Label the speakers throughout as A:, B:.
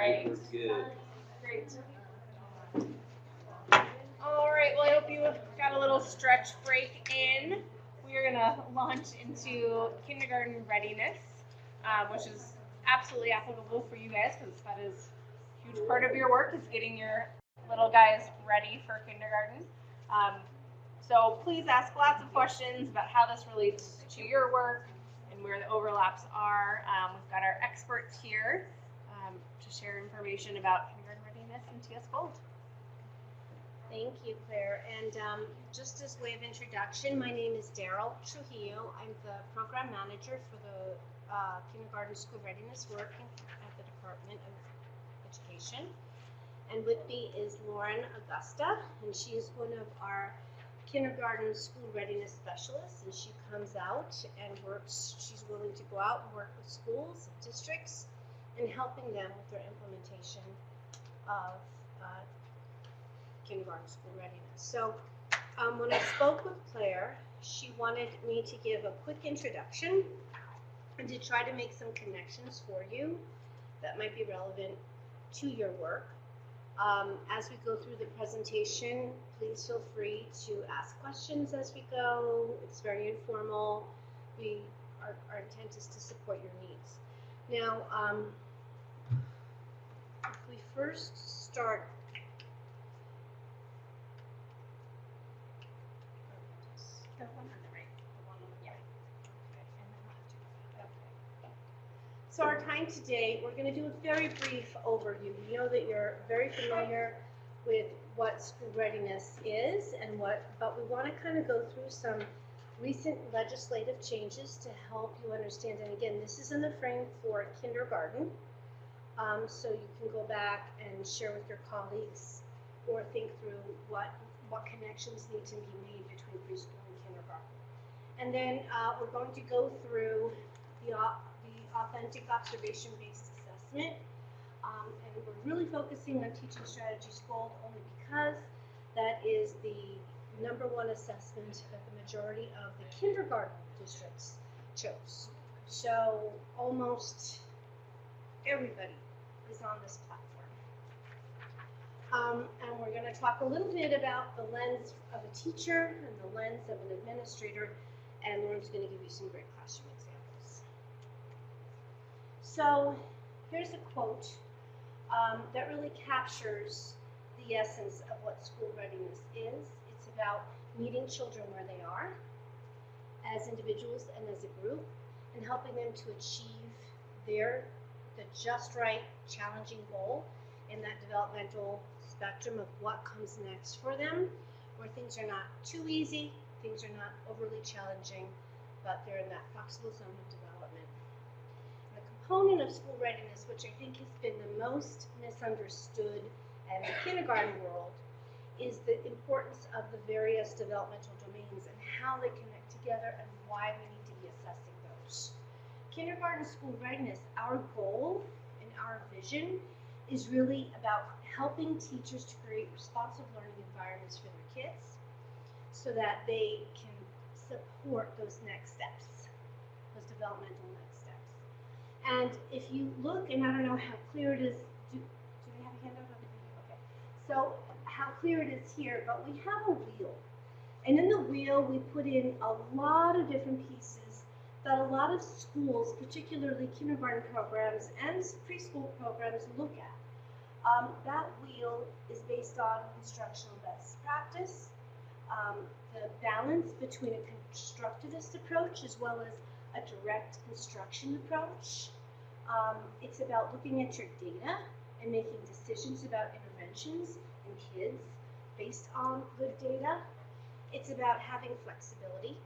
A: right.
B: We're good.
A: Great. All right, well, I hope you got a little stretch break in. We are going to launch into kindergarten readiness, which is absolutely applicable for you guys because that is a huge part of your work is getting your little guys ready for kindergarten. So please ask lots of questions about how this relates to your work and where the overlaps are. We've got our experts here to share information about kindergarten readiness and TS Gold.
C: Thank you, Claire. And just as way of introduction, my name is Daryl Trujillo. I'm the program manager for the kindergarten school readiness work at the Department of Education. And with me is Lauren Augusta, and she is one of our kindergarten school readiness specialists, and she comes out and works. She's willing to go out and work with schools and districts and helping them with their implementation of kindergarten school readiness. So when I spoke with Claire, she wanted me to give a quick introduction and to try to make some connections for you that might be relevant to your work. As we go through the presentation, please feel free to ask questions as we go. It's very informal. Our intent is to support your needs. Now, if we first start
A: The one on the right.
C: The one on the right. Okay.
A: And then we'll have to
C: Okay. So our time today, we're going to do a very brief overview. We know that you're very familiar with what school readiness is and but we want to kind of go through some recent legislative changes to help you understand. And again, this is in the frame for kindergarten, so you can go back and share with your colleagues or think through what connections need to be made between preschool and kindergarten. And then we're going to go through the authentic observation-based assessment, and we're really focusing on teaching strategies gold only because that is the #1 assessment that the majority of the kindergarten districts chose. So almost everybody is on this platform. And we're going to talk a little bit about the lens of a teacher and the lens of an administrator, and Lauren's going to give you some great classroom examples. So here's a quote that really captures the essence of what school readiness is. It's about meeting children where they are as individuals and as a group and helping them to achieve the just right, challenging goal in that developmental spectrum of what comes next for them, where things are not too easy, things are not overly challenging, but they're in that proximal zone of development. And the component of school readiness, which I think has been the most misunderstood in the kindergarten world, is the importance of the various developmental domains and how they connect together and why we need to be assessing those. Kindergarten school readiness, our goal and our vision is really about helping teachers to create responsive learning environments for their kids so that they can support those next steps, those developmental next steps. And if you look, and I don't know how clear it is, do they have a handout of it? Okay. So how clear it is here, but we have a wheel. And in the wheel, we put in a lot of different pieces that a lot of schools, particularly kindergarten programs and preschool programs, look at. That wheel is based on instructional best practice, the balance between a constructivist approach as well as a direct instruction approach. It's about looking at your data and making decisions about interventions in kids based on good data. It's about having flexibility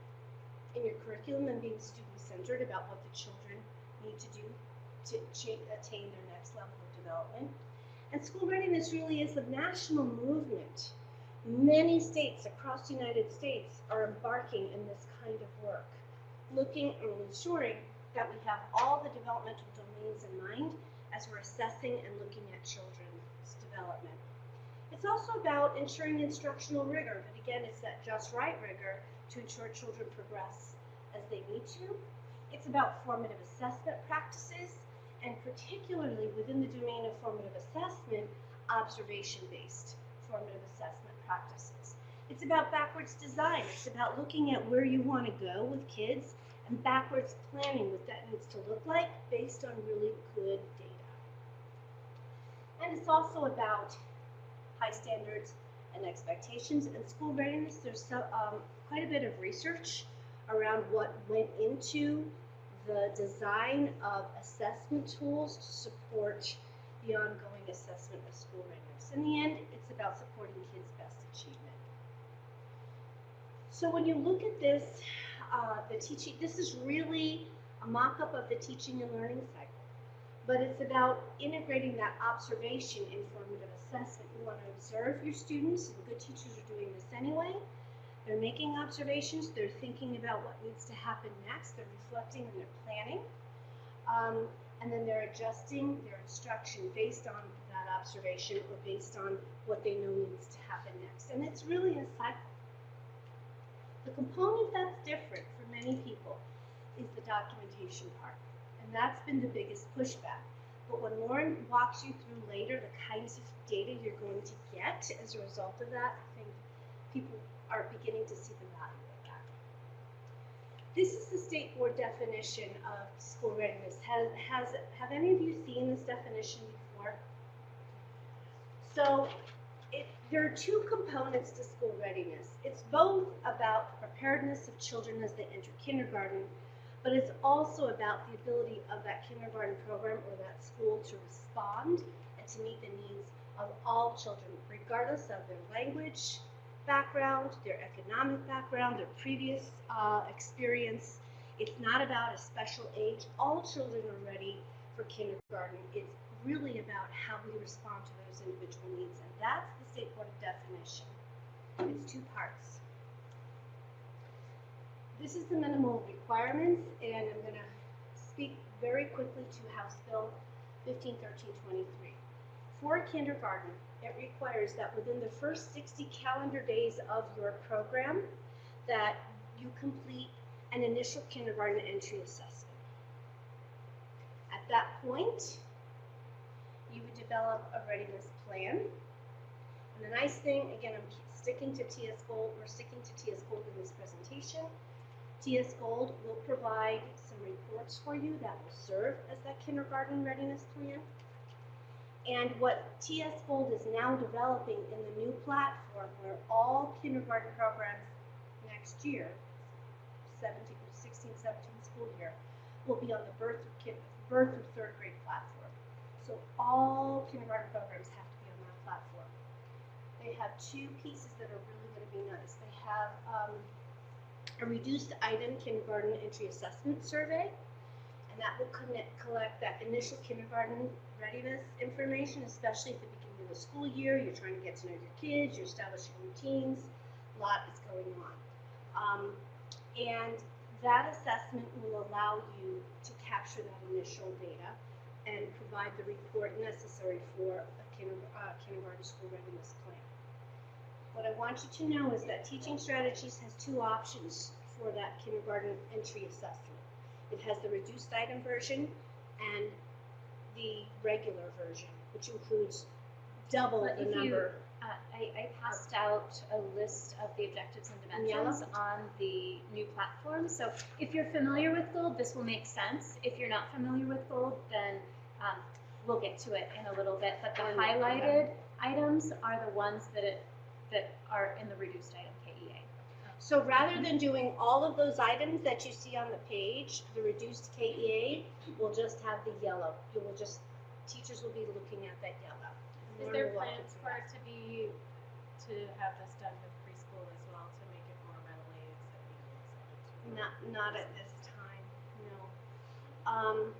C: in your curriculum and being student-centered about what the children need to do to attain their next level of development. And school readiness really is a national movement. Many states across the United States are embarking in this kind of work, looking and ensuring that we have all the developmental domains in mind as we're assessing and looking at children's development. It's also about ensuring instructional rigor, but again, it's that just right rigor to ensure children progress as they need to. It's about formative assessment practices, and particularly within the domain of formative assessment, observation-based formative assessment practices. It's about backwards design. It's about looking at where you want to go with kids and backwards planning what that needs to look like based on really good data. And it's also about high standards and expectations and school readiness. There's quite a bit of research around what went into the design of assessment tools to support the ongoing assessment of school readiness. In the end, it's about supporting kids' best achievement. So when you look at this, this is really a mock-up of the teaching and learning cycle, but it's about integrating that observation in formative assessment. You want to observe your students, and good teachers are doing this anyway. They're making observations, they're thinking about what needs to happen next, they're reflecting and they're planning, and then they're adjusting their instruction based on that observation or based on what they know needs to happen next. And it's really a cycle. The component that's different for many people is the documentation part, and that's been the biggest pushback. But when Lauren walks you through later the kinds of data you're going to get as a result of that, I think people are beginning to see the value of that. This is the state board definition of school readiness. Have any of you seen this definition before? So there are two components to school readiness. It's both about the preparedness of children as they enter kindergarten, but it's also about the ability of that kindergarten program or that school to respond and to meet the needs of all children, regardless of their language background, their economic background, their previous experience. It's not about a special age. All children are ready for kindergarten. It's really about how we respond to those individual needs, and that's the state board definition. It's two parts. This is the minimal requirements, and I'm going to speak very quickly to House Bill 1513-23. For kindergarten, it requires that within the first 60 calendar days of your program that you complete an initial kindergarten entry assessment. At that point, you would develop a readiness plan. And the nice thing, again, I'm sticking to TS Gold, we're sticking to TS Gold in this presentation. TS Gold will provide some reports for you that will serve as that kindergarten readiness plan. And what TS Gold is now developing in the new platform where all kindergarten programs next year, 16, 17 school year, will be on the birth through third grade platform. So all kindergarten programs have to be on that platform. They have two pieces that are really going to be nice. They have a reduced item kindergarten entry assessment survey, and that will collect that initial kindergarten readiness information, especially at the beginning of the school year. You're trying to get to know your kids, you're establishing routines, a lot is going on. And that assessment will allow you to capture that initial data and provide the report necessary for a kindergarten school readiness plan. What I want you to know is that Teaching Strategies has two options for that kindergarten entry assessment. It has the reduced item version and the regular version, which includes double the number.
B: I passed out a list of the objectives and dimensions on the new platform. So if you're familiar with Gold, this will make sense. If you're not familiar with Gold, then we'll get to it in a little bit. But the highlighted items are the ones that are in the reduced item KEA.
C: So rather than doing all of those items that you see on the page, the reduced KEA will just have the yellow. Teachers will be looking at that yellow.
D: Is there plans for it to have this done with preschool as well to make it more readily acceptable?
C: Not at this time, no.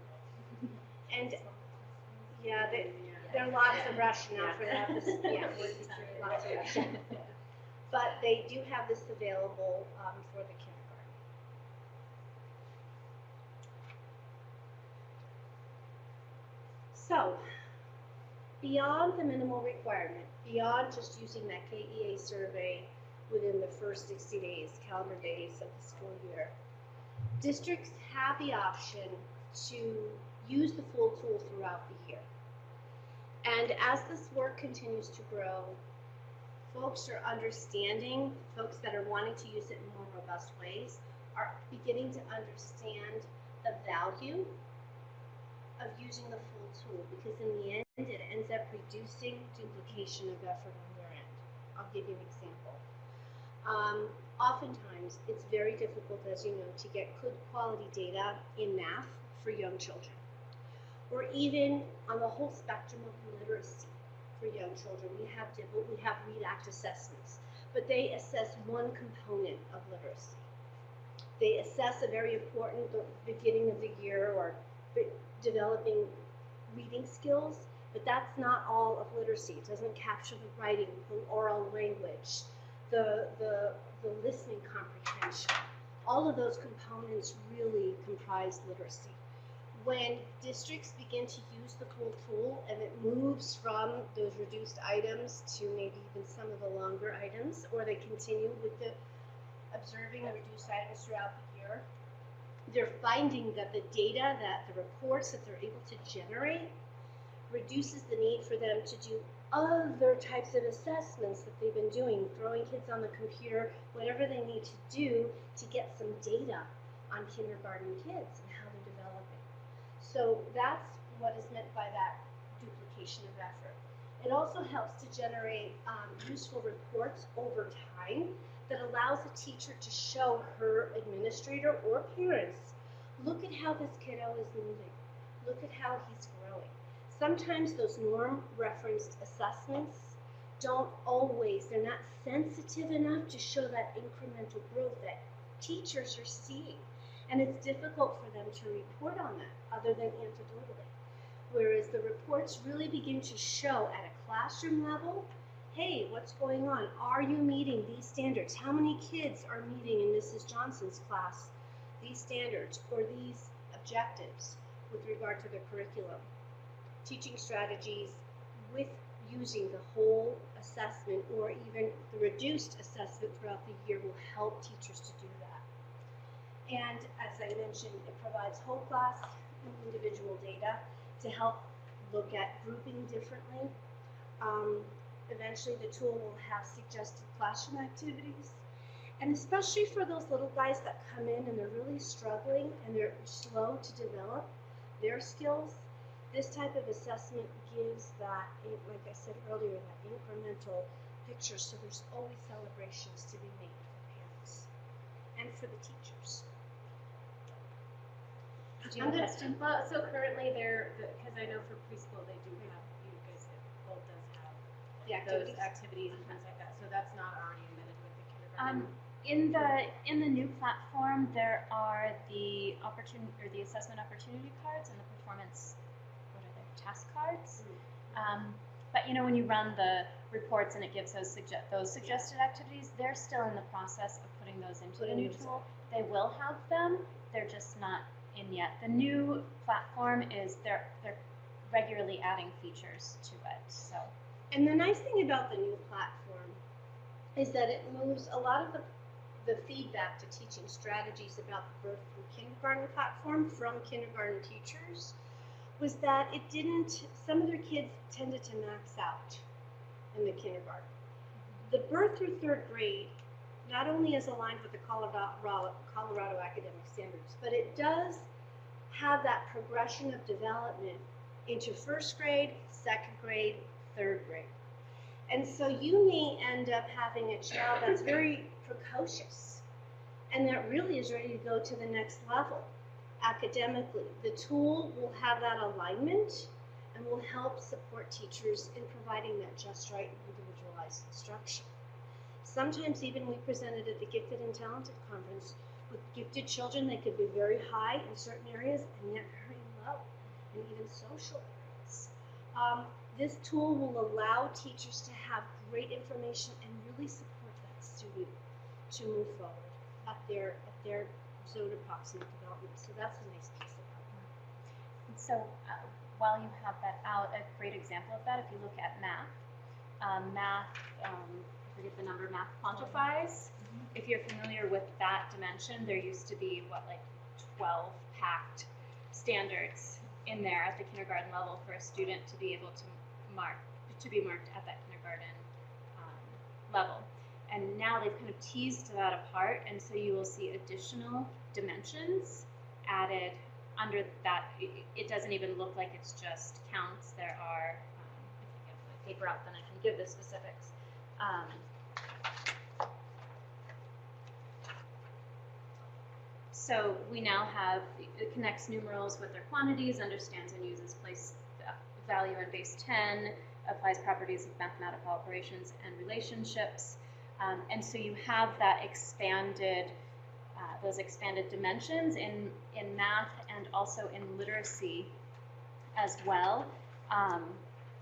C: And yeah, there are lots of rush now for that. Lots of rush. But they do have this available for the kindergarten. So, beyond the minimal requirement, beyond just using that KEA survey within the first 60 days, calendar days of the school year, districts have the option to use the full tool throughout the year. And as this work continues to grow, folks are understanding, folks that are wanting to use it in more robust ways are beginning to understand the value of using the full tool, because in the end it ends up reducing duplication of effort on their end. I'll give you an example. Oftentimes it's very difficult, as you know, to get good quality data in math for young children, or even on the whole spectrum of literacy for young children. We have read act assessments, but they assess one component of literacy. They assess a very important beginning of the year or developing reading skills, but that's not all of literacy. It doesn't capture the writing, the oral language, the listening comprehension. All of those components really comprise literacy. When districts begin to use the full tool and it moves from those reduced items to maybe even some of the longer items, or they continue with the observing the reduced items throughout the year, they're finding that the data, that the reports that they're able to generate reduces the need for them to do other types of assessments that they've been doing, throwing kids on the computer, whatever they need to do to get some data on kindergarten kids and how they're developing. So that's what is meant by that duplication of effort. It also helps to generate useful reports over time that allows a teacher to show her administrator or parents, look at how this kiddo is moving. Look at how he's growing. Sometimes those norm referenced assessments don't always, they're not sensitive enough to show that incremental growth that teachers are seeing. And it's difficult for them to report on that other than anecdotally. Whereas the reports really begin to show at a classroom level, hey, what's going on? Are you meeting these standards? How many kids are meeting in Mrs. Johnson's class these standards or these objectives with regard to the curriculum? Teaching strategies with using the whole assessment or even the reduced assessment throughout the year will help teachers to do that. And as I mentioned, it provides whole class and individual data to help look at grouping differently. Eventually the tool will have suggested classroom activities. And especially for those little guys that come in and they're really struggling and they're slow to develop their skills, this type of assessment gives that, like I said earlier, that incremental picture, so there's always celebrations to be made for parents and for the teachers.
B: Do you have a question?
D: Well, so currently because I know for preschool they do have, you guys, both does have those activities and things like that, so that's not already embedded with the kindergarten.
B: In the new platform, there are the assessment opportunity cards and the performance, task cards. But when you run the reports and it gives those suggested activities, they're still in the process of putting those into the new tool. They will have them, they're just not in yet. The new platform is they're regularly adding features to it. So.
C: And the nice thing about the new platform is that it moves a lot of the feedback to teaching strategies about the birth through kindergarten platform from kindergarten teachers was that it didn't, some of their kids tended to max out in the kindergarten. The birth through third grade not only is aligned with the Colorado academic standards, but it does have that progression of development into first grade, second grade, third grade. And so you may end up having a child that's very precocious and that really is ready to go to the next level academically. The tool will have that alignment and will help support teachers in providing that just right and individualized instruction. Sometimes even we presented at the Gifted and Talented Conference with gifted children. They could be very high in certain areas and yet very low in even social areas. This tool will allow teachers to have great information and really support that student to move forward at their zone of proximate development. So that's a nice piece of it.
B: And so while you have that out, a great example of that, if you look at math, I forget the number, math quantifies. If you're familiar with that dimension, there used to be 12 packed standards in there at the kindergarten level for a student to be able to to be marked at that kindergarten level. And now they've kind of teased that apart, and so you will see additional dimensions added under that. It doesn't even look like it's just counts. There are, if I get my paper out, then I can give the specifics. So we now have, it connects numerals with their quantities, understands and uses place value in base 10, applies properties of mathematical operations and relationships. And so you have that expanded, those expanded dimensions in math and also in literacy as well,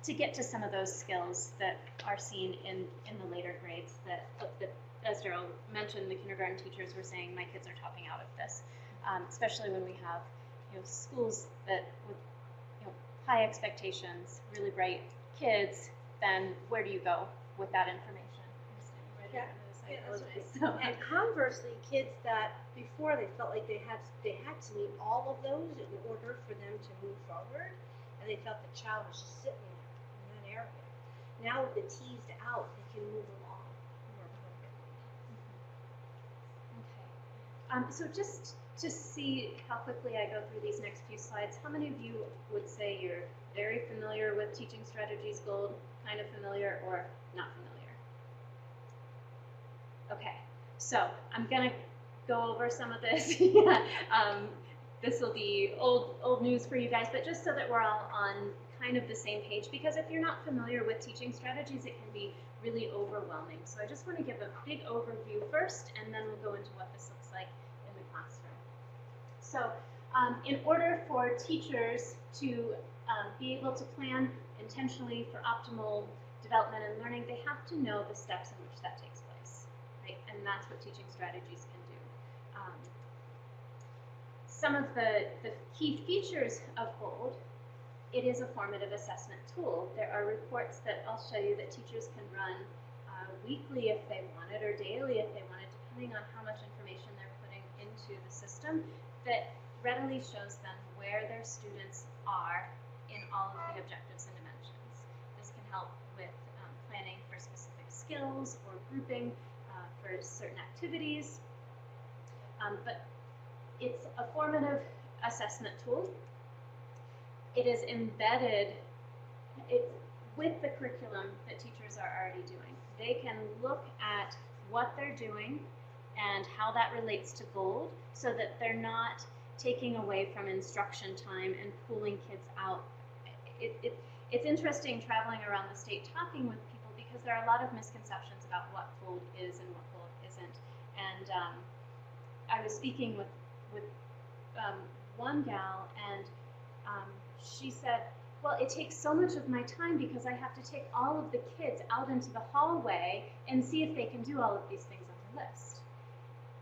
B: to get to some of those skills that are seen in the later grades that as Daryl mentioned, the kindergarten teachers were saying, my kids are topping out of this, especially when we have schools that with high expectations, really bright kids, then where do you go with that information?
C: And conversely, kids that before they felt like they had to meet all of those in order for them to move forward, and they felt the child was just sitting there in that area. Now with the teased out, they can move along more appropriately.
B: Okay. So just to see how quickly I go through these next few slides, how many of you would say you're very familiar with Teaching Strategies Gold, kind of familiar, or not familiar? Okay, so I'm gonna go over some of this. This will be old news for you guys, but just so that we're all on kind of the same page, because if you're not familiar with teaching strategies, it can be really overwhelming. So I just want to give a big overview first, and then we'll go into what this looks like in the classroom. So in order for teachers to be able to plan intentionally for optimal development and learning, they have to know the steps in which that takes place, right? And that's what teaching strategies can do. Some of the key features of GOLD: it is a formative assessment tool. There are reports that I'll show you that teachers can run weekly if they wanted, or daily if they wanted, depending on how much information they're putting into the system, that readily shows them where their students are in all of the objectives and dimensions. This can help with planning for specific skills or grouping for certain activities. But it's a formative assessment tool. It is embedded with the curriculum that teachers are already doing. They can look at what they're doing and how that relates to GOLD, so that they're not taking away from instruction time and pulling kids out. It's interesting traveling around the state talking with people, because there are a lot of misconceptions about what GOLD is and what GOLD isn't. And I was speaking with one gal, and she said, well, it takes so much of my time because I have to take all of the kids out into the hallway and see if they can do all of these things on the list.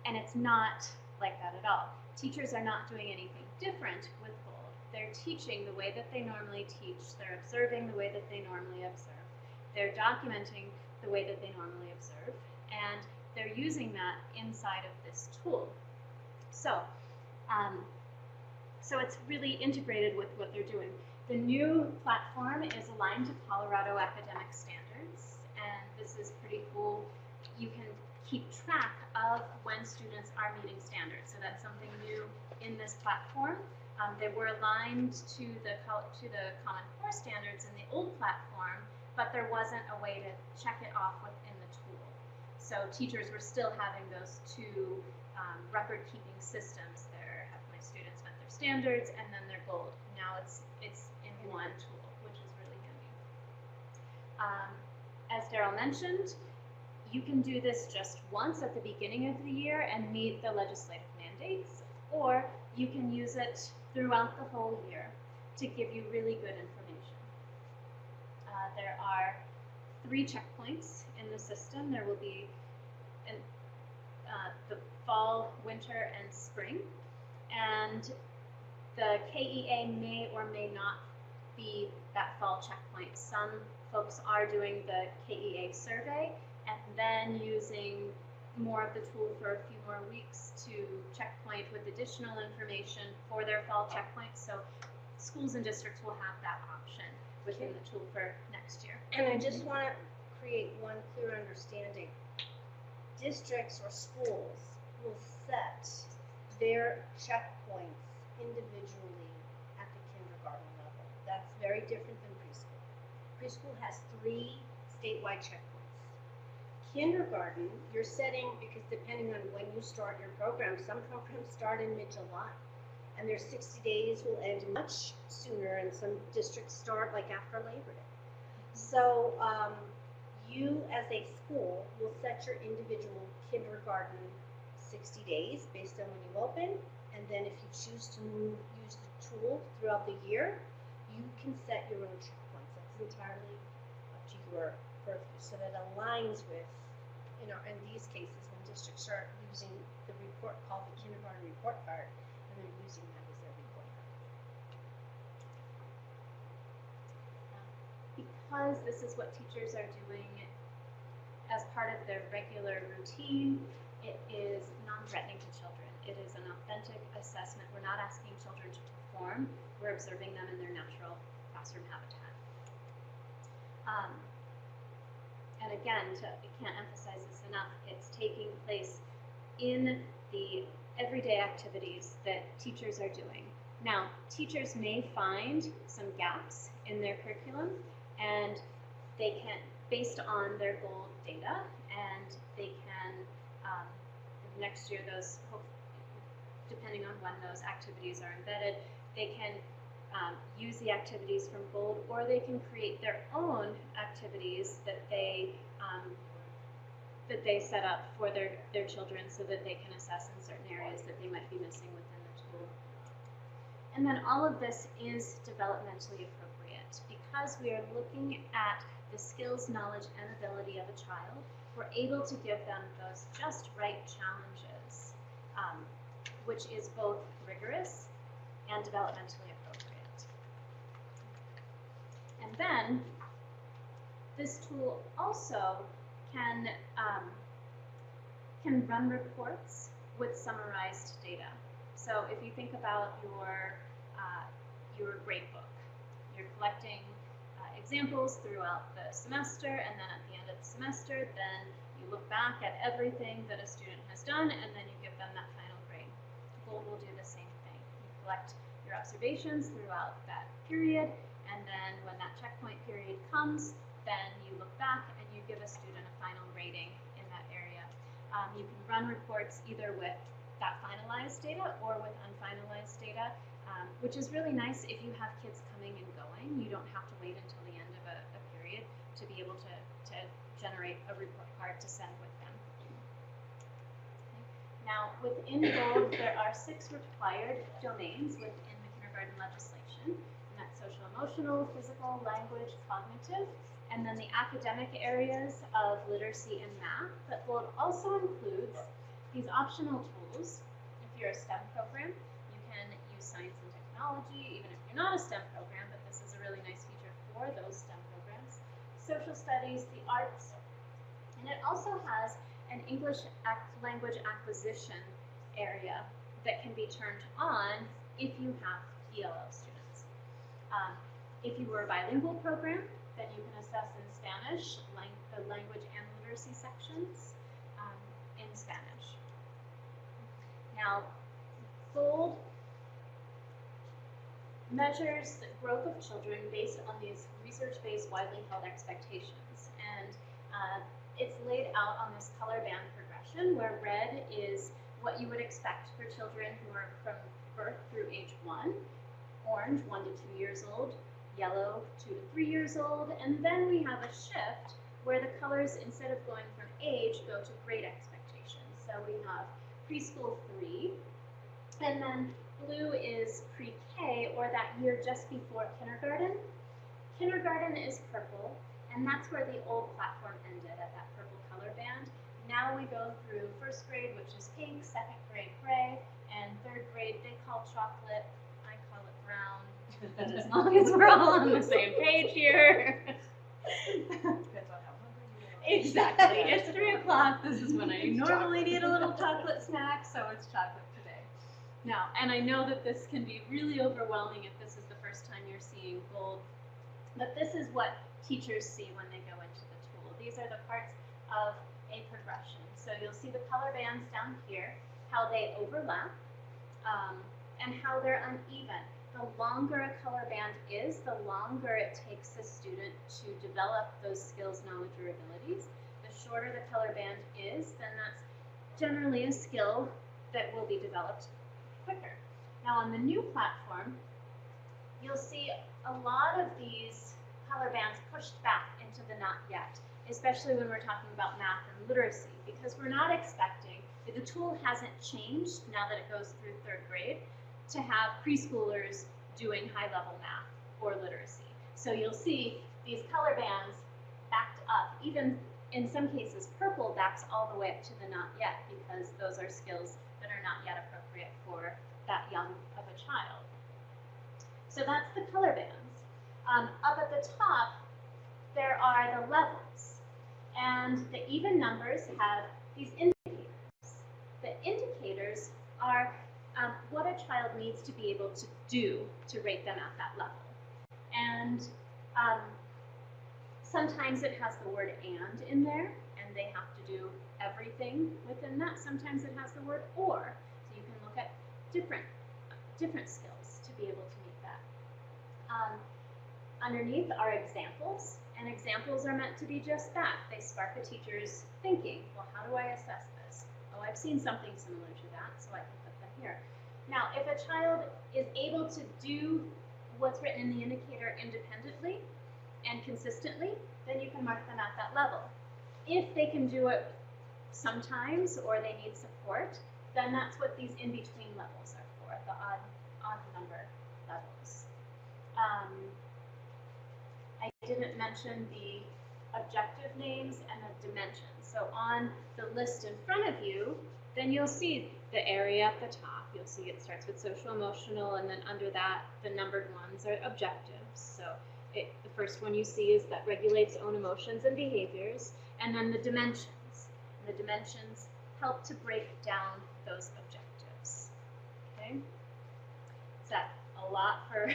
B: And it's not like that at all. Teachers are not doing anything different with GOLD. They're teaching the way that they normally teach. They're observing the way that they normally observe. They're documenting the way that they normally observe. And they're using that inside of this tool. So it's really integrated with what they're doing. The new platform is aligned to Colorado academic standards, and this is pretty cool. You can keep track of when students are meeting standards, so that's something new in this platform. They were aligned to the Common Core standards in the old platform, but there wasn't a way to check it off within the tool. So teachers were still having those two record-keeping systems. There, have my students met their standards, and then their GOLD. Now it's in one tool, which is really handy. As Daryl mentioned, you can do this just once at the beginning of the year and meet the legislative mandates, or you can use it throughout the whole year to give you really good information. There are 3 checkpoints in the system. There will be the fall, winter, and spring, and the KEA may or may not be that fall checkpoint. Some folks are doing the KEA survey and then using more of the tool for a few more weeks to checkpoint with additional information for their fall checkpoint. So schools and districts will have that option. within the tool for next year.
C: And I just want to create one clear understanding. Districts or schools will set their checkpoints individually at the kindergarten level. That's very different than preschool. Preschool has 3 statewide checkpoints. Kindergarten, you're setting, because depending on when you start your program, some programs start in mid-July, and their 60 days will end much sooner, and some districts start like after Labor Day. So you as a school will set your individual kindergarten 60 days based on when you open, and then if you choose to use the tool throughout the year, you can set your own checkpoints. That's entirely up to your purview. So that aligns with, in these cases, when districts are using the report called the kindergarten report card, and they're using that as their report card.
B: Because this is what teachers are doing as part of their regular routine, it is non-threatening to children. It is an authentic assessment. We're not asking children to perform. We're observing them in their natural classroom habitat. And again, I can't emphasize this enough, it's taking place in the everyday activities that teachers are doing. Now, teachers may find some gaps in their curriculum, and they can, based on their goal data, and they can, next year, those, depending on when those activities are embedded, they can use the activities from GOLD, or they can create their own activities that they set up for their children so that they can assess in certain areas that they might be missing within the tool. And then all of this is developmentally appropriate. Because we are looking at the skills, knowledge, and ability of a child, we're able to give them those just right challenges, which is both rigorous and developmentally appropriate. And then this tool also can run reports with summarized data. So if you think about your grade book, you're collecting examples throughout the semester, and then at the end of the semester, then you look back at everything that a student has done, and then you give them that final grade. GOLD will do the same thing. You collect your observations throughout that period, and then when that checkpoint period comes, then you look back and you give a student a final rating in that area. You can run reports either with that finalized data or with unfinalized data, which is really nice if you have kids coming and going. You don't have to wait until the end of a period to be able to generate a report card to send with them. Okay. Now, within GOLD, there are 6 required domains within the kindergarten legislation, and that's social, emotional, physical, language, cognitive, and then the academic areas of literacy and math. But GOLD also includes these optional tools. If you're a STEM program, you can use science and technology, even if you're not a STEM program, but this is a really nice feature for those STEM programs. Social studies, the arts, and it also has an English language acquisition area that can be turned on if you have ELL students. If you were a bilingual program, then you can assess in Spanish, the language and literacy sections in Spanish. Now, GOLD measures the growth of children based on these research-based, widely held expectations. And it's laid out on this color band progression, where red is what you would expect for children who are from birth through age 1, orange 1 to 2 years old, yellow 2 to 3 years old, and then we have a shift where the colors, instead of going from age, go to grade expectations. So we have preschool 3, and then blue is pre-K, or that year just before kindergarten. Kindergarten is purple, and that's where the old platform ended, at that purple color band. Now we go through 1st grade, which is pink, 2nd grade gray, and 3rd grade they call chocolate, I call it brown. But as long as we're all on the same page here.
D: Depends on how hungry you are.
B: Exactly. It's 3 o'clock. This is when I normally need a little chocolate snack, so it's chocolate today. Now, and I know that this can be really overwhelming if this is the first time you're seeing GOLD But this is what teachers see when they go into the tool. These are the parts of a progression. So you'll see the color bands down here, how they overlap, and how they're uneven. The longer a color band is, the longer it takes the student to develop those skills, knowledge, or abilities. The shorter the color band is, then that's generally a skill that will be developed quicker. Now on the new platform, you'll see a lot of these color bands pushed back into the not yet, especially when we're talking about math and literacy, because we're not expecting, the tool hasn't changed now that it goes through 3rd grade, to have preschoolers doing high-level math or literacy. So you'll see these color bands backed up, even in some cases purple backs all the way up to the not yet, because those are skills that are not yet appropriate for that young of a child. So that's the color bands. Up at the top, there are the levels, and the even numbers have these indicators. The indicators are what a child needs to be able to do to rate them at that level. And sometimes it has the word and in there, and they have to do everything within that. Sometimes it has the word or, so you can look at different skills to be able to meet that. Underneath are examples, and examples are meant to be just that. They spark a teacher's thinking. Well, how do I assess this? Oh, I've seen something similar to that, so I can put them here. Now, if a child is able to do what's written in the indicator independently and consistently, then you can mark them at that level. If they can do it sometimes or they need support, then that's what these in-between levels are for, the odd number levels. I didn't mention the objective names and the dimensions. So on the list in front of you, then you'll see the area at the top. You'll see it starts with social emotional, and then under that, the numbered ones are objectives. So the first one you see is that regulates own emotions and behaviors, and then the dimensions. And the dimensions help to break down those objectives. Okay? Is that a lot for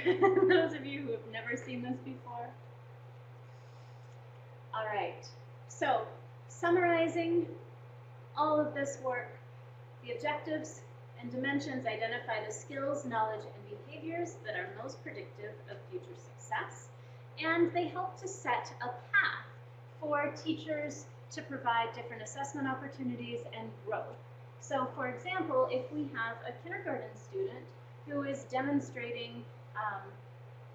B: those of you who have never seen this before? All right, so summarizing all of this work, the objectives and dimensions identify the skills, knowledge, and behaviors that are most predictive of future success, and they help to set a path for teachers to provide different assessment opportunities and growth. So for example, if we have a kindergarten student who is demonstrating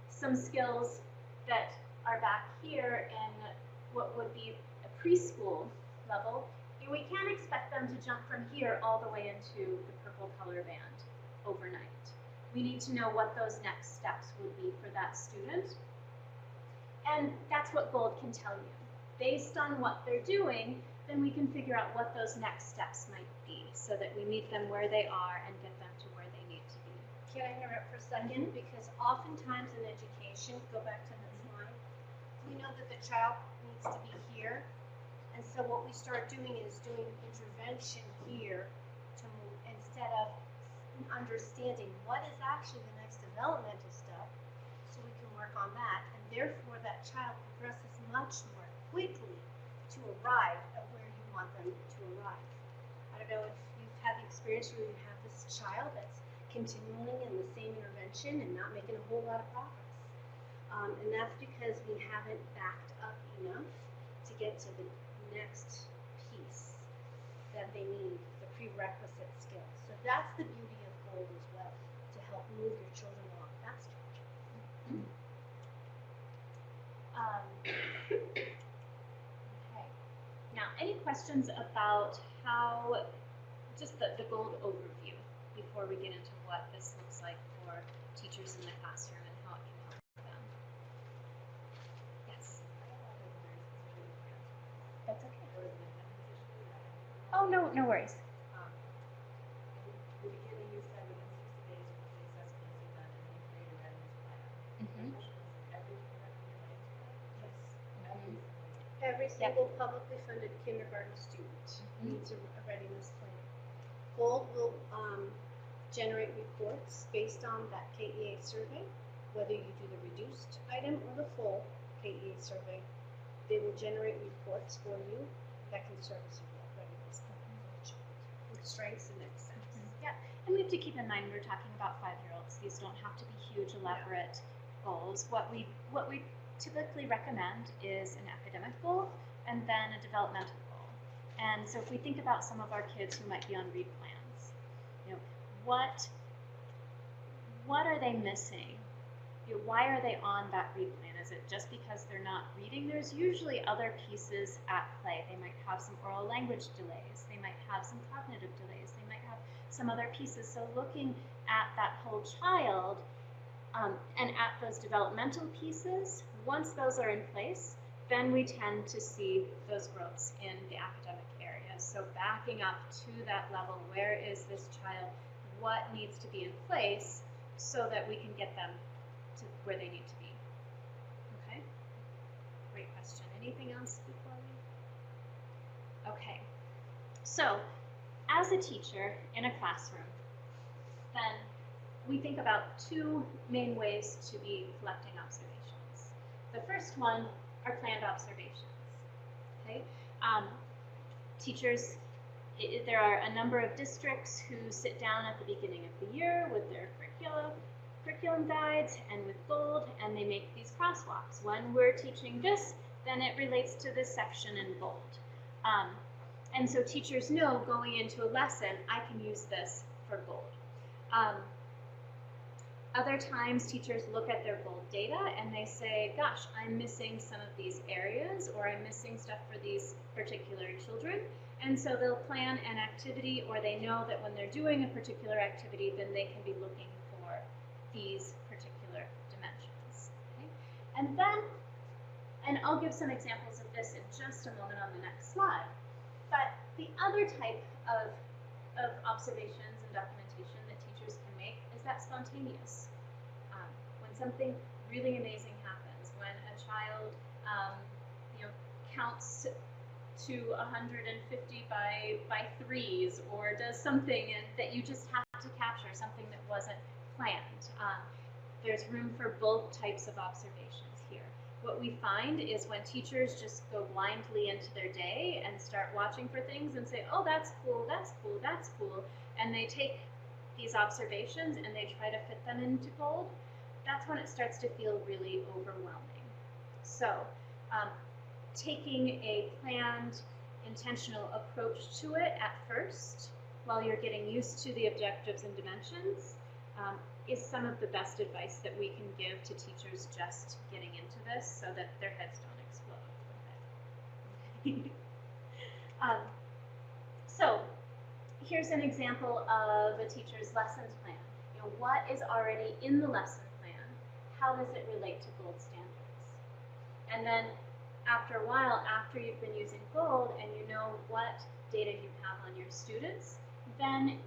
B: some skills that are back here in what would be a preschool level, we can't expect them to jump from here all the way into the purple color band overnight. We need to know what those next steps would be for that student. And that's what Gold can tell you. Based on what they're doing, then we can figure out what those next steps might be so that we meet them where they are and get them to where they need to be.
C: Can I interrupt for a second? Because oftentimes in education, go back to the slide, we know that the child needs to be here. And so what we start doing is doing intervention here to move instead of understanding what is actually the next developmental step, so we can work on that. And therefore that child progresses much more quickly to arrive at where you want them to arrive. I don't know if you've had the experience where you have this child that's continuing in the same intervention and not making a whole lot of progress. And that's because we haven't backed up enough to get to the next piece that they need, the prerequisite skills. So that's the beauty of Gold as well, to help move your children along faster.
B: Okay. Now, any questions about how, just the Gold overview before we get into what this looks like for teachers in the classroom and how it can help them? Yes. That's okay. Oh, no worries.
E: In the beginning, you said within 60 days of the assessment is done and you create a readiness plan.
B: Mm-hmm.
E: My question is, every kindergarten readiness plan?
B: Mm-hmm.
C: Every single publicly funded kindergarten student needs a readiness plan. Gold will generate reports based on that KEA survey whether you do the reduced item or the full KEA survey, they will generate reports for you that can serve as a readiness plan for the child with strengths and next steps.
B: Yeah, and we have to keep in mind we're talking about 5-year-olds. These don't have to be huge, elaborate goals. What we typically recommend is an academic goal and then a developmental goal. And so if we think about some of our kids who might be on read plans, you know, what are they missing? You know, why are they on that read plan? Is it just because they're not reading? There's usually other pieces at play. They might have some oral language delays. They might have some cognitive delays. They might have some other pieces. So looking at that whole child and at those developmental pieces, once those are in place, then we tend to see those growths in the academic area. So backing up to that level, where is this child? What needs to be in place so that we can get them to where they need to be? Okay, great question. Anything else before we? Okay, so as a teacher in a classroom, then we think about two main ways to be collecting observations. The first one are planned observations. Okay, teachers, there are a number of districts who sit down at the beginning of the year with their curriculum guides and with gold, and they make these crosswalks. When we're teaching this, then it relates to this section in bold. And so teachers know going into a lesson, I can use this for gold. Other times teachers look at their gold data and they say, gosh, I'm missing some of these areas, or I'm missing stuff for these particular children. And so they'll plan an activity, or they know that when they're doing a particular activity, then they can be looking for these particular dimensions. Okay? And then, and I'll give some examples of this in just a moment on the next slide, but the other type of observations and documentation that teachers can make is that spontaneous. When something really amazing happens, when a child counts to 150 by threes, or does something that you just have to capture, something that wasn't planned. There's room for both types of observations here. What we find is when teachers just go blindly into their day and start watching for things and say, oh, that's cool, that's cool, that's cool, and they take these observations and they try to fit them into gold, that's when it starts to feel really overwhelming. So taking a planned, intentional approach to it at first, while you're getting used to the objectives and dimensions, is some of the best advice that we can give to teachers just getting into this, so that their heads don't explode. Okay. So here's an example of a teacher's lessons plan. You know, what is already in the lesson plan? How does it relate to gold standards? And then after a while, after you've been using gold and you know what data you have on your students, then you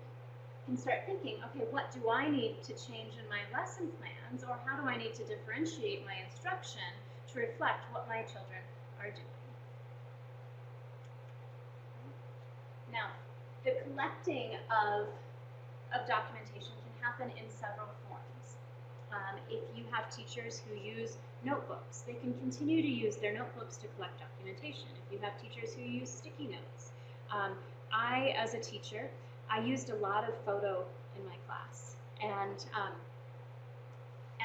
B: can start thinking, okay, what do I need to change in my lesson plans, or how do I need to differentiate my instruction to reflect what my children are doing? Now, the collecting of documentation can happen in several forms. If you have teachers who use notebooks, they can continue to use their notebooks to collect documentation. If you have teachers who use sticky notes. I, as a teacher, I used a lot of photo in my class, and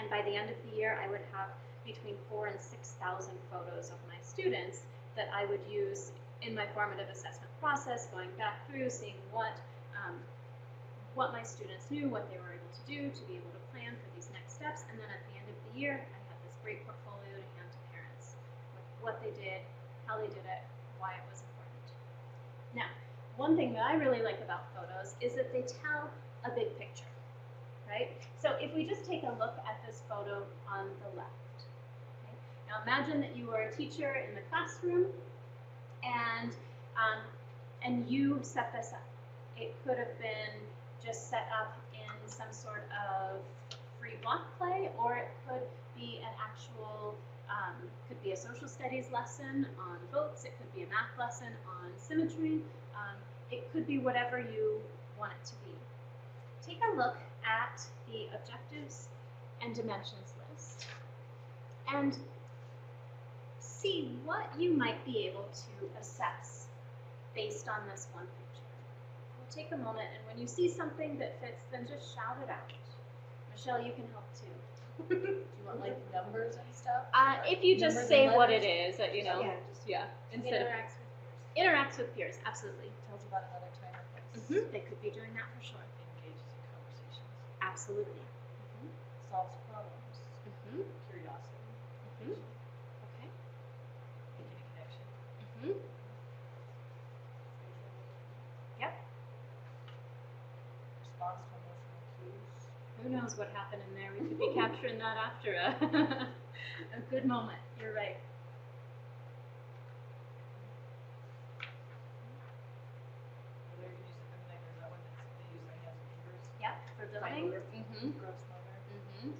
B: by the end of the year, I would have between 4,000 and 6,000 photos of my students that I would use in my formative assessment process, going back through, seeing what my students knew, what they were able to do to be able to plan for these next steps, and then at the end of the year, I had this great portfolio to hand to parents with what they did, how they did it, why it was important. Now, one thing that I really like about photos is that they tell a big picture, right? So if we just take a look at this photo on the left, okay? Now imagine that you are a teacher in the classroom, and you set this up. It could have been just set up in some sort of free block play, or it could be an actual, could be a social studies lesson on boats, it could be a math lesson on symmetry, it could be whatever you want it to be. Take a look at the objectives and dimensions list list and see what you might be able to assess based on this one picture. We'll take a moment, and when you see something that fits, then just shout it out. Michelle, you can help too.
E: Do you want like numbers and stuff?
B: If you just
E: Numbers
B: say
E: and
B: what it
E: letters?
B: is, you know,
C: Yeah,
B: instead of
D: Interacts with peers.
B: interacts with peers, absolutely.
E: Tells you about another time or place.
B: They could be doing that for sure.
E: Engages in conversations.
B: Absolutely.
E: Solves problems.
B: Mm-hmm.
E: Curiosity.
B: Mhm.
E: Vision,
B: Okay.
E: Making a connection.
B: Mm-hmm. Yep.
E: Response to emotional cues.
B: Who knows what happened in there? We could be capturing that after a, a good moment. You're right.
E: They're using, I mean, like, there's that one that's, they use their hands and fingers.
B: Yep, for building. Mm-hmm.
E: Gross motor.
B: Mm-hmm.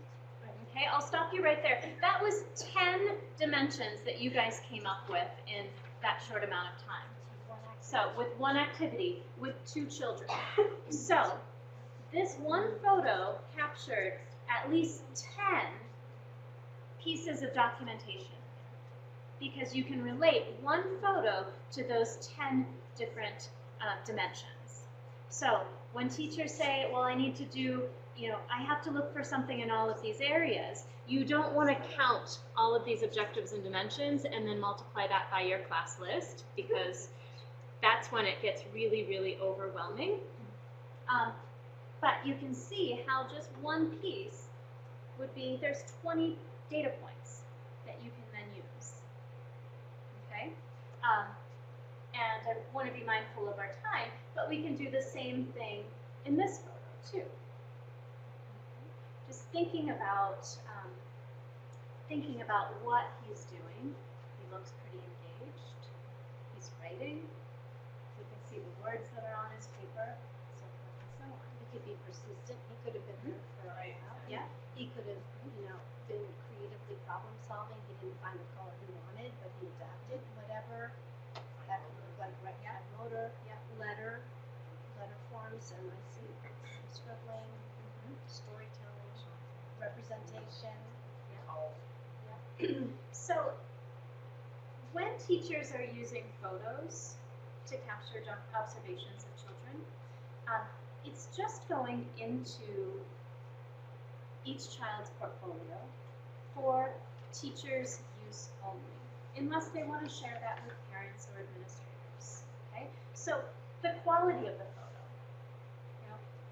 B: Okay, I'll stop you right there. That was 10 dimensions that you guys came up with in that short amount of time. So, with one activity, with 2 children. So, this one photo captured at least 10 pieces of documentation because you can relate one photo to those 10 different dimensions. So, when teachers say, well, I need to do, I have to look for something in all of these areas, you don't want to count all of these objectives and dimensions and then multiply that by your class list because that's when it gets really, really overwhelming. But you can see how just one piece would be, there's 20 data points that you can then use. Okay? And I want to be mindful of our time, but we can do the same thing in this photo too. Just thinking about what he's doing. He looks pretty engaged. He's writing. You can see the words that are on his paper, so forth and so on.
C: He could be persistent. He could have been there for a while.
B: Yeah.
C: He could have, been creatively problem solving. He didn't find the color he wanted, but he adapted. Whatever. That could look like right motor.
B: Yeah.
C: Letter forms, and I see scribbling, storytelling, representation.
B: So, when teachers are using photos to capture observations of children, it's just going into each child's portfolio for teachers' use only, unless they want to share that with parents or administrators. Okay? So, the quality of the photo.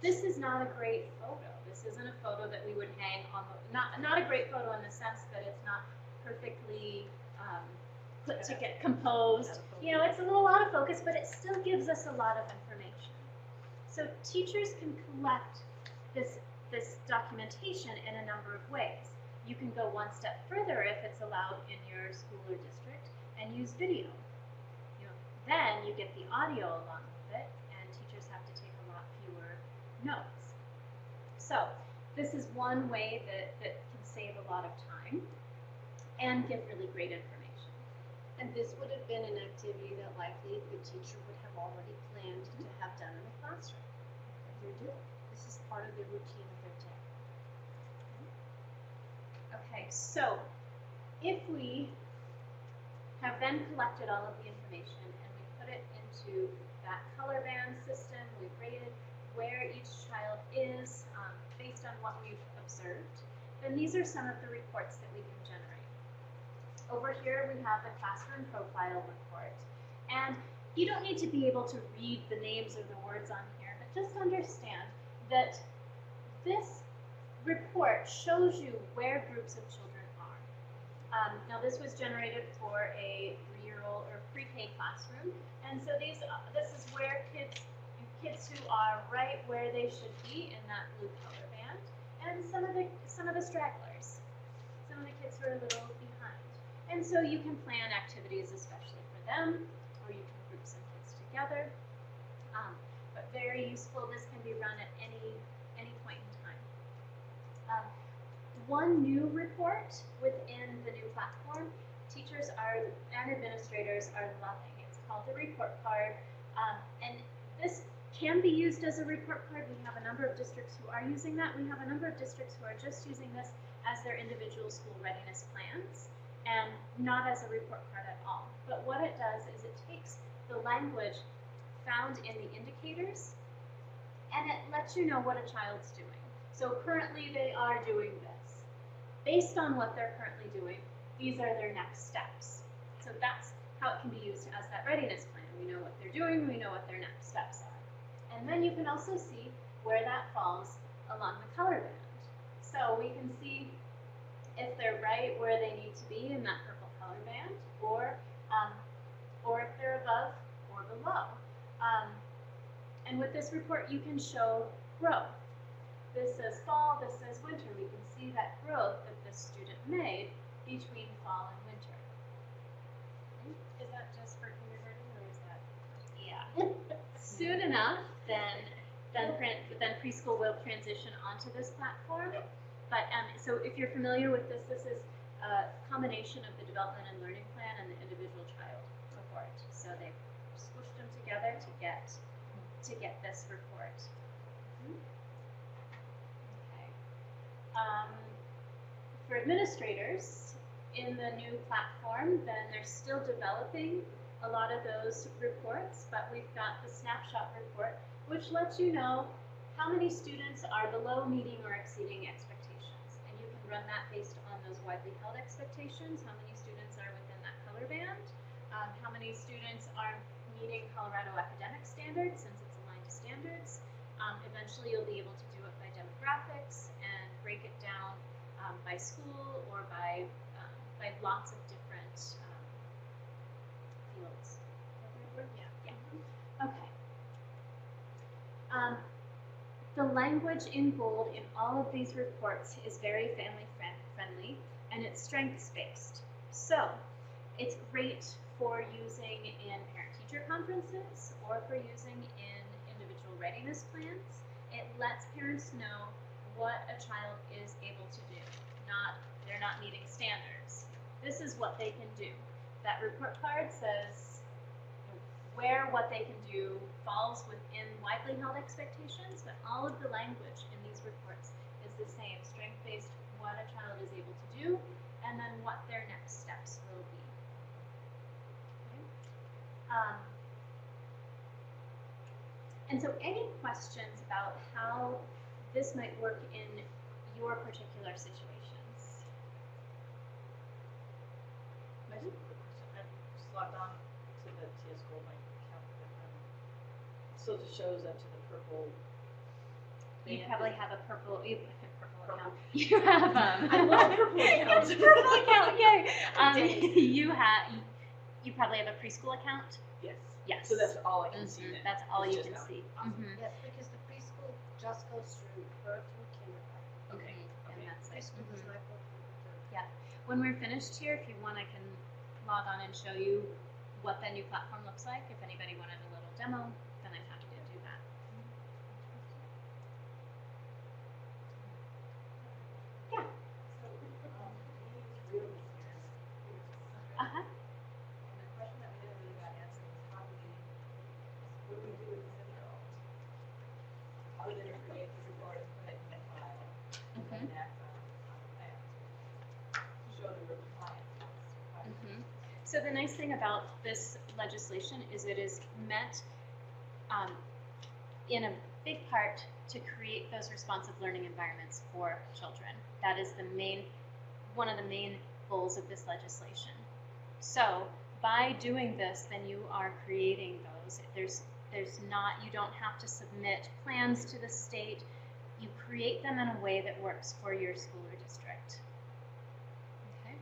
B: This is not a great photo. This isn't a photo that we would hang on the, not a great photo in the sense that it's not perfectly put together, composed. It's a little out of focus, but it still gives us a lot of information. So teachers can collect this documentation in a number of ways. You can go one step further if it's allowed in your school or district and use video. Then you get the audio along with it, and teachers have to take a lot fewer notes. So this is one way that can save a lot of time and give really great information.
C: And this would have been an activity that likely the teacher would have already planned to have done in the classroom. That they're doing. This is part of the routine of their day.
B: Okay, so if we have then collected all of the information and we put it into that color band system, we've rated where each child is based on what we've observed, then these are some of the reports that we can generate. Over here we have the classroom profile report, and you don't need to be able to read the names or the words on here, but just understand that this report shows you where groups of children are. Now this was generated for a 3-year-old or pre-K classroom, and so this is where kids who are right where they should be in that blue color band, and some of the stragglers, some of the kids who are a little behind. And so you can plan activities especially for them, or you can group some kids together. But very useful. This can be run at any point in time. One new report within the new platform, teachers and administrators are loving. It's called the report card, and this can be used as a report card. We have a number of districts who are using that. We have a number of districts who are just using this as their individual school readiness plans and not as a report card at all. But what it does is it takes the language found in the indicators and it lets you know what a child's doing. So currently they are doing this. Based on what they're currently doing, these are their next steps. So that's how it can be used as that readiness plan. We know what they're doing, we know what their next steps are. And then you can also see where that falls along the color band. So we can see if they're right where they need to be in that purple color band, or if they're above or below. And with this report, you can show growth. This says fall, this says winter. We can see that growth that this student made between fall and winter.
D: Is that just for kindergarten or is that?
B: Yeah. Soon enough, then preschool will transition onto this platform. But so if you're familiar with this, this is a combination of the development and learning plan and the individual child report. So they've squished them together to get this report. Okay. For administrators in the new platform, then they're still developing a lot of those reports, but we've got the snapshot report, which lets you know how many students are below meeting or exceeding expectations. And you can run that based on those widely held expectations, how many students are within that color band, how many students are meeting Colorado academic standards, since it's aligned to standards. Eventually you'll be able to do it by demographics and break it down by school or by lots of different fields. Yeah. Okay. The language in bold in all of these reports is very family friendly and it's strengths based. So it's great for using in parent-teacher conferences or for using in individual readiness plans. It lets parents know what a child is able to do. They're not meeting standards. This is what they can do. That report card says where what they can do falls within widely held expectations, but all of the language in these reports is the same, strength-based, what a child is able to do, and then what their next steps will be. Okay. And so any questions about how this might work in your particular situations?
E: I just have a quick question. I just logged on to the TS Gold my account, but it still just shows up to the purple.
B: You
E: band.
B: probably have a purple account.
E: Purple.
B: You have
E: I love purple accounts.
B: purple account, yay! You probably have a preschool account.
E: Yes.
B: Yes.
E: So that's all I can see then.
B: That's all
E: It's
B: you
E: just
B: can
E: that.
B: see.
E: Awesome.
C: Yes, because the preschool just goes through birth through kindergarten.
E: Okay.
B: And
E: Okay.
B: that's it.
C: Preschool does not go through the
B: When we're finished here, if you want, I can log on and show you what the new platform looks like. If anybody wanted a little demo, then I'm happy to do that. Yeah.
E: So,
B: Uh-huh.
E: we use Readiness here.
B: Uh-huh.
E: And the question that we never really got answered is what do we do with this info? Other than create the report and put it in the file, and then act on the plan. Show that we're compliant.
B: So the nice thing about this legislation is it is meant in a big part to create those responsive learning environments for children. That is one of the main goals of this legislation. So by doing this, then you are creating those. You don't have to submit plans to the state. You create them in a way that works for your school or district. Okay?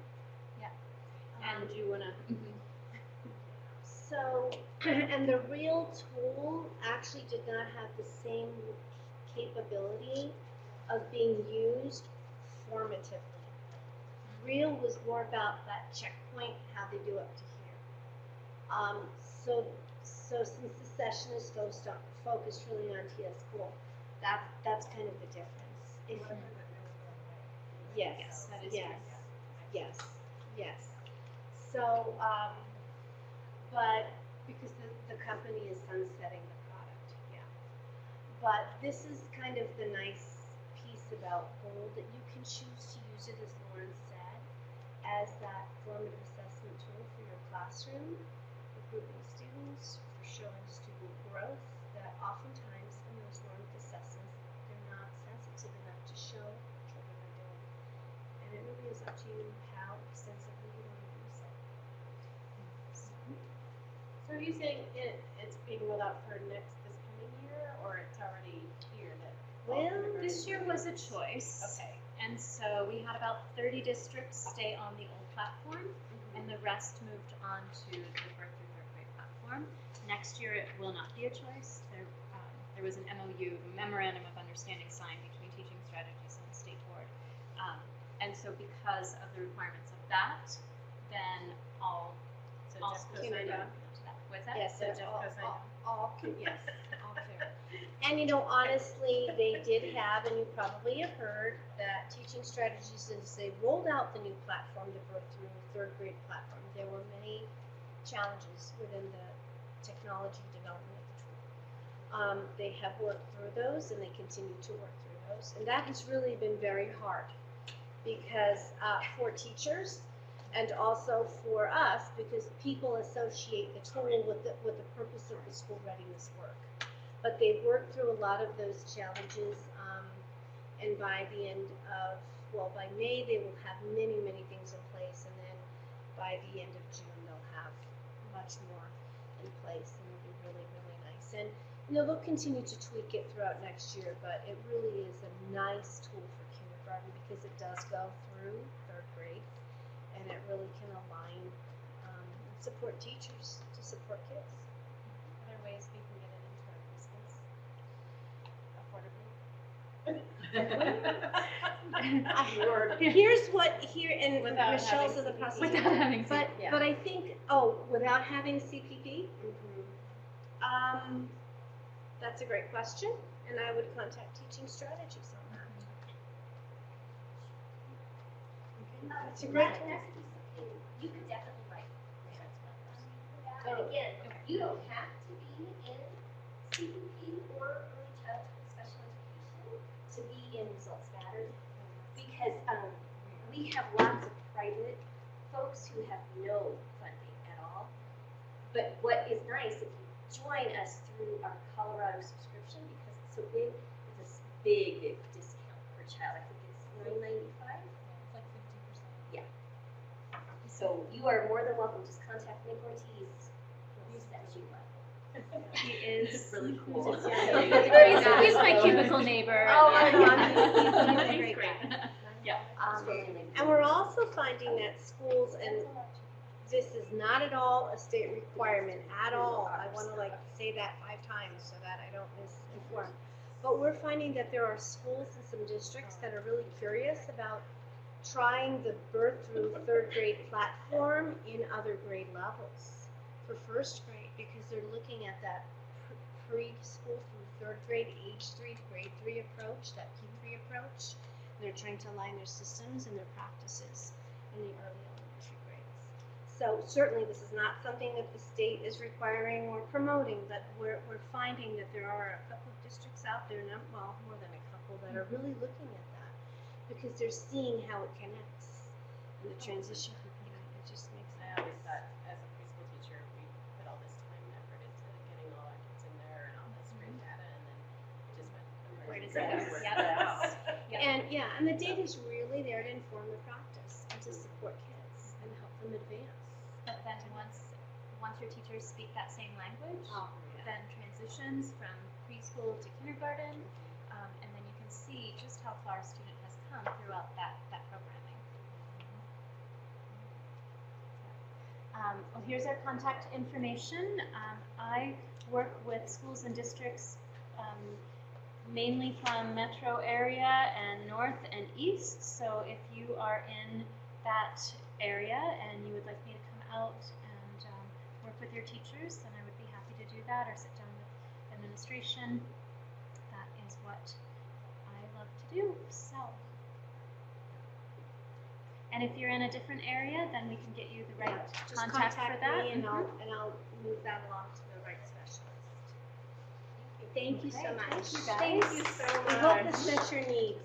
B: Yeah. And you wanna?
C: So, and the real tool actually did not have the same capability of being used formatively. Real was more about that checkpoint, how they do up to here. So since the session is focused really on TS School, that's kind of the difference. If you, yes,
B: That is
C: yes. So, but because the company is sunsetting the product, yeah. But this is kind of the nice piece about Gold, that you can choose to use it, as Lauren said, as that formative assessment tool for your classroom, for grouping students, for showing student growth, that oftentimes in those formative assessments, they're not sensitive enough to show children are doing. And it really is up to you how extensively you want to use it.
D: So are you saying it's being rolled out for this coming year, or it's already here?
C: Well,
B: This year was a choice.
D: Okay.
B: And so we had about 30 districts stay on the old platform, and the rest moved on to the birth through third grade platform. Next year it will not be a choice. There was an MOU, a memorandum of understanding, signed between Teaching Strategies and the state board. And so because of the requirements of that, then all
D: So
B: all
D: Jeff
B: schools
D: goes
B: are
D: right
B: going
D: on.
B: to that. What's that?
C: yes,
D: So
C: they're
D: Jeff
C: all,
D: goes right
C: all clear. And honestly, they did have, and you probably have heard, that Teaching Strategies, as they rolled out the new platform, the birth through third grade platform, there were many challenges within the technology development of the tool. They have worked through those, and they continue to work through those. And that has really been very hard, because for teachers, and also for us, because people associate the tool with the purpose of the school readiness work. But they've worked through a lot of those challenges, and by the end of, by May, they will have many, many things in place, and then by the end of June, they'll have much more in place, and it'll be really, really nice. And, they'll continue to tweak it throughout next year, but it really is a nice tool for kindergarten, because it does go through third grade, and it really can align and support teachers to support kids.
D: Other ways we can get it into our preschools affordably.
C: Here's what and
D: Without
C: Michelle's
D: having
C: in the
D: CPP.
C: process.
B: Without having
C: But
D: Yeah.
C: but I think without having CPP, that's a great question, and I would contact Teaching Strategies on that. That's a great question.
F: You could definitely write grants like that. And again, you don't have to be in CPP or early childhood special education to be in Results Matter, because we have lots of private folks who have no funding at all. But what is nice, if you join us through our Colorado subscription, because it's so big, it's a big, big discount per child. I think it's $9.95.
D: It's like 50%.
F: Yeah. So you are more than welcome. Just contact Nick Ortiz. He'll set you up.
B: He is
F: Really cool.
B: he's my cubicle neighbor.
F: Oh my God,
B: He's
C: he's
B: great. Yeah.
C: And we're also finding that schools, and this is not at all a state requirement at all. I want to say that 5 times so that I don't misinform. But we're finding that there are schools and some districts that are really curious about trying the birth through third grade platform in other grade levels for first grade, because they're looking at that preschool through third grade, age 3 to grade 3 approach, that P3 approach. They're trying to align their systems and their practices in the early elementary grades. So certainly this is not something that the state is requiring or promoting, but we're finding that there are a couple of districts out there, more than a couple, that are really looking at that, because they're seeing how it connects and the transition. It just makes
D: I always thought, as a preschool teacher, we put all this time and effort into getting all our kids in there and all this great data, and then it just went.
B: Where does it go?
D: Yeah.
C: And the data is really there to inform the practice and to support kids and help them advance.
B: But then once your teachers speak that same language, then transitions from preschool to kindergarten, and then you can see just how far a student has come throughout that programming. Well, here's our contact information. I work with schools and districts mainly from metro area and north and east. So if you are in that area and you would like me to come out and work with your teachers, then I would be happy to do that, or sit down with administration. That is what I love to do. So, and if you're in a different area, then we can get you the right
C: Just
B: contact for that.
C: me and I'll move that along to the right specialist. Thank you so much.
A: Thank you, guys.
C: Thank you so much. We hope this met your needs.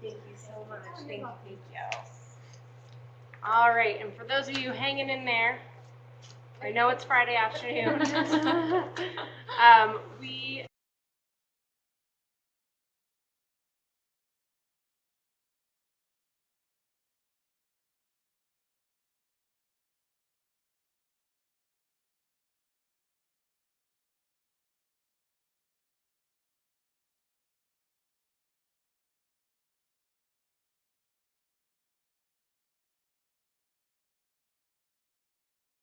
A: Thank you so much. Thank you. All right, and for those of you hanging in there, I know it's Friday afternoon. We